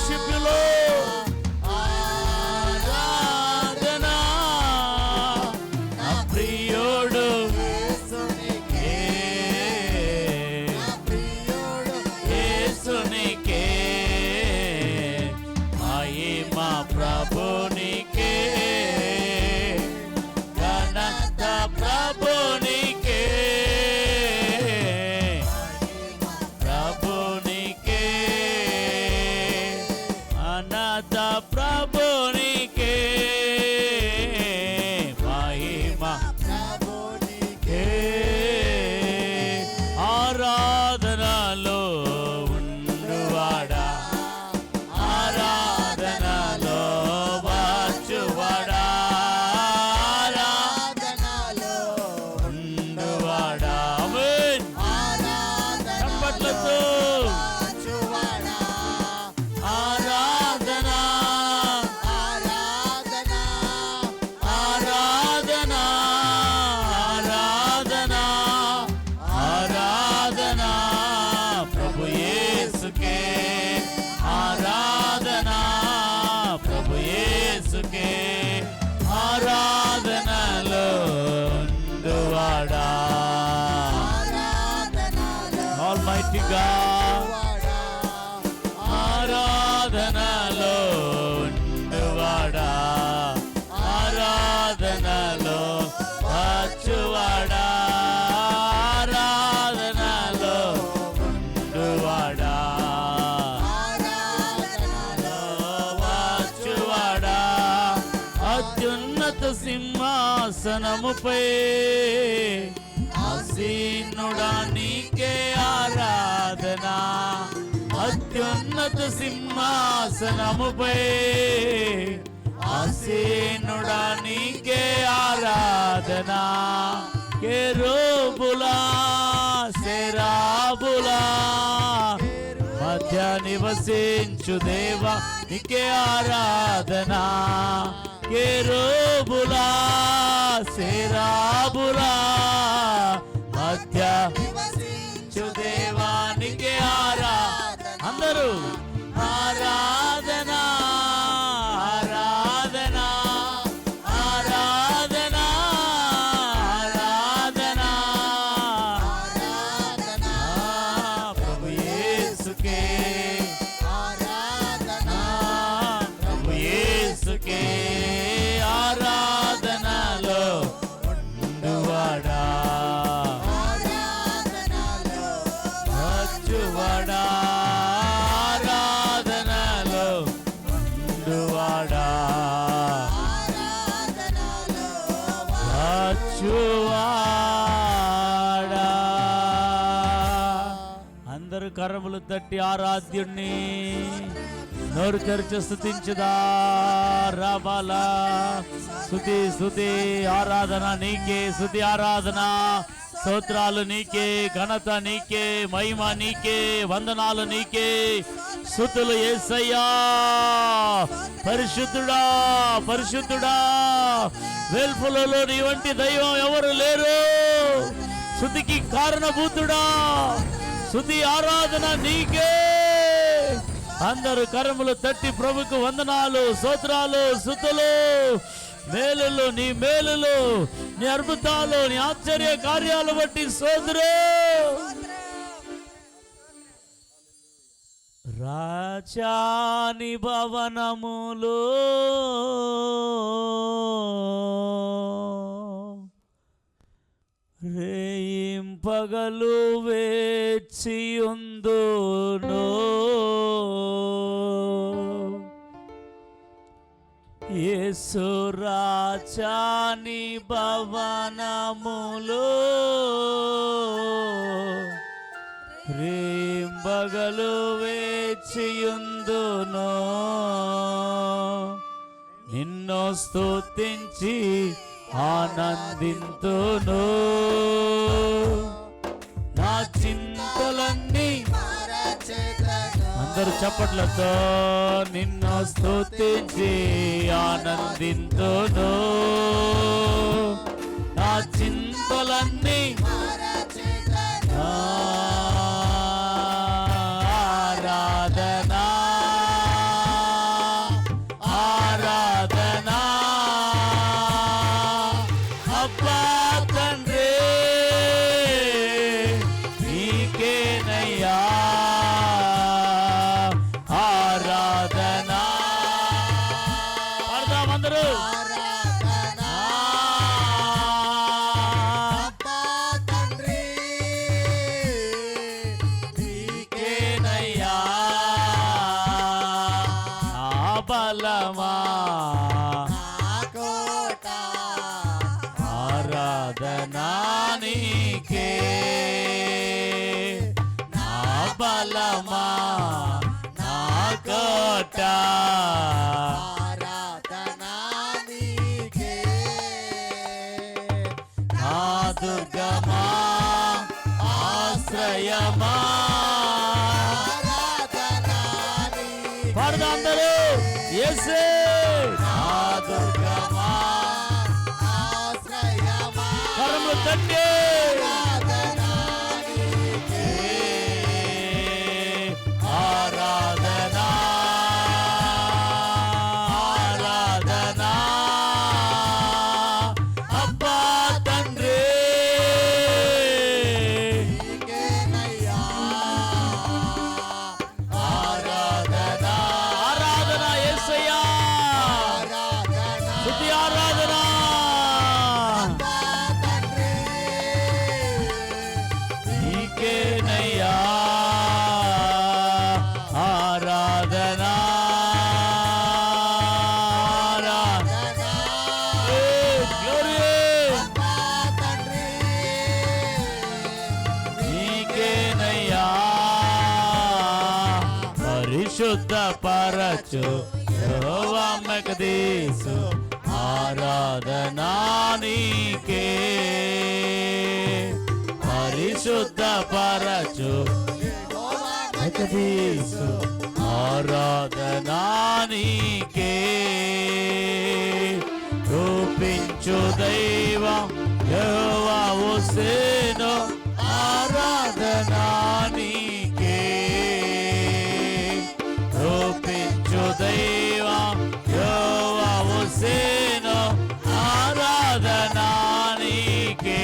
worship you, Lord. ఆరాధనా నా ప్రియుడు యేసునికే, యేసునికే మహిమ ప్రభునికే, ఘనత ప్రభునికే, ప్రభునికే, అనంత ప్రభునికే మహిమ ప్రభునికే. ఆరాధనలో ఉండువాడా, ఆరాధనలో వచ్చువాడా, ఆరాధనలో ఉండువాడా. ఆమేన్. చప్పట్లతో ఆరాధనా ఆరాధనా ఆరాధనా ఆరాధనా ఆరాధనా ప్రభు యేసుకే, ఆరాధనా ప్రభు యేసుకే, ఆరాధనలో ఉండువాడా, ఆల్మైటీ గాడ్, ఆరాధనలో ఉండువాడా, ఆరాధనలో వచ్చువాడా, ఆరాధనలో ఉండువాడా, ఆరాధనలో వచ్చువాడా. అత్యున్నత సింహాసనముపై ఆసీనుడా నీకే ఆరాధనా, అత్యున్నత సింహాసనముపై ఆసీనుడా నీకే ఆరాధనా. కెరూబులా సెరాబులా మధ్య నివసించు దేవా నీకే ఆరాధనా. కెరూబులా సెరాబులా మధ్య నివసించు దేవా నీకే ఆరాధనా. అందరూ ఆరాధనా ఆరాధనా ఆరాధనా ఆరాధనా ఆరాధనా ప్రభు యేసుకే, ఆరాధనా ప్రభు యేసుకే, ఆరాధనలో ఉండువాడా, వచ్చువాడా, ఆరాధనలో ఉండువాడా, వచ్చువాడా. అందరూ కర్రములు తట్టి ఆరాధ్యుణ్ణి నోరు తెరిచి స్తుతించుదా. రాబాలా స్తుతి స్తుతి ఆరాధన నీకే, స్తుతి ఆరాధన స్తోత్రాలు నీకే, ఘనత నీకే, మహిమ నీకే, వందనాలు నీకే, స్తుతులు యేసయ్యా. పరిశుద్ధుడా పరిశుద్ధుడా, వెల్పులలో నీ వంటి దైవం ఎవరు లేరు. స్తుతికి కారణభూతుడా, స్తుతి ఆరాధన నీకే. అందరూ కరములు తట్టి ప్రభుకు వందనాలు, స్తోత్రాలు, స్తుతులు. మేలులు నీ మేలులు, నీ అద్భుతాలు, నీ ఆశ్చర్య కార్యాలు బట్టి స్తోత్రం. రాజాని భవనములో రేయింపగలు వేచియుందును, యేసు రాజాని భవనములో రేయింపగలు వేచియుందును, నిన్ను స్తుతించి ఆనందింతును. నా చింతలన్నీ అందరూ చప్పట్లతో నిన్ను స్తుతించి ఆనందింతును. నా చింతలన్నీ ఆరాధనా బలమా ఆరాధనా నీకే నా బలమా నా కోట నా దుర్గమా ఆశ్రయమా పాడదా అందరూ యేసే నా దుర్గమా కరములు తట్టి ఆరాధనా ఆరాధనా అబ్బా తండ్రి ఆరాధనా ఆరాధనా యేసయ్యా స్తుతి ఆరాధనా నీకేనయ్యా ఆరాధనా నీకేనయ్యా పరిశుద్ధ పరచు యెహోవా మకదీసు ఆరాధనా నీకే పరిశుద్ధ పరచు మకదీసు ఆరాధనా నీకే రూపించు దైవం యెహోవా హోసేను ఆరాధనా నీకే రూపించు దైవం యెహోవా హోసేను ఆరాధనా నీకే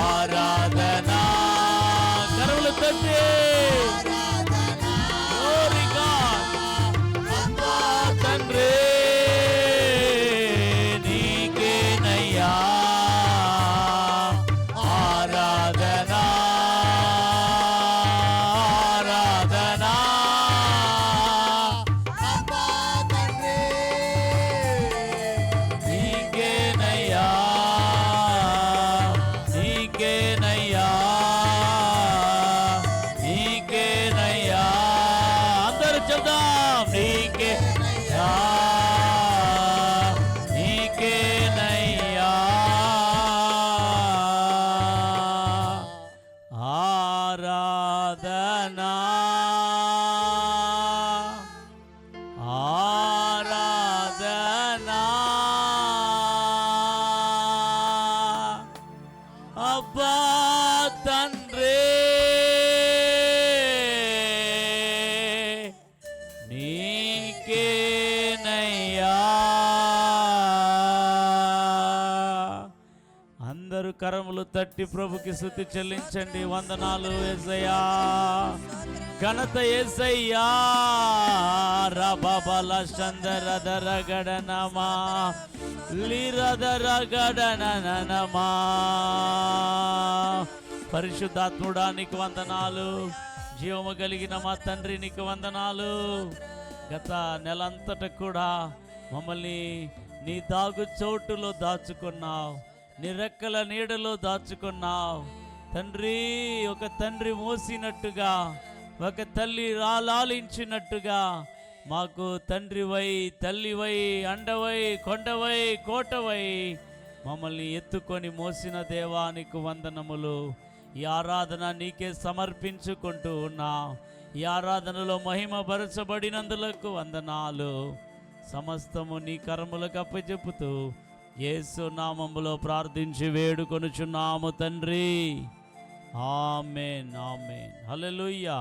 ఆరాధనా కరువులు తట్టి Glory God. అబ్బా తండ్రి నీకేనయ్యా ఆరాధనా ఆరాధనా నీకేనయ్యా నీకేనయ్యా నీకేనయ్యా అందరూ చెప్దాం నీకేనయ్యా నీకేనయ్యా ఆరాధనా ఆరాధనా అబ్బా తండ్రి నీకేనయ్యా అందరూ కరములు తట్టి ప్రభుకి స్తుతి చెల్లించండి వందనాలు యేసయ్యా ఘనత యేసయ్యా రబబల చందరదర గడనమా లిరదర గడననమా పరిశుద్ధాత్ముడా నీకు వందనాలు జీవము కలిగిన మా తండ్రి నీకు వందనాలు గత నెలంతట కూడా మమ్మల్ని నీ దాగు చోటులో దాచుకున్నావు నీ రెక్కల నీడలో దాచుకున్నావు తండ్రి ఒక తండ్రి మోసినట్టుగా ఒక తల్లి లాలించినట్టుగా మాకు తండ్రివై తల్లివై అండవై కొండవై కోటవై మమ్మల్ని ఎత్తుకొని మోసిన దేవానికి వందనములు ఈ ఆరాధన నీకే సమర్పించుకుంటూ ఉన్నా ఈ ఆరాధనలో మహిమ పరచబడినందులకు వందనాలు సమస్తము నీ కర్మలకు అప్పచెప్పుతూ యేసు నామములో ప్రార్థించి వేడుకొనుచున్నాము తండ్రి ఆమేన్ ఆమేన్ హల్లెలూయా.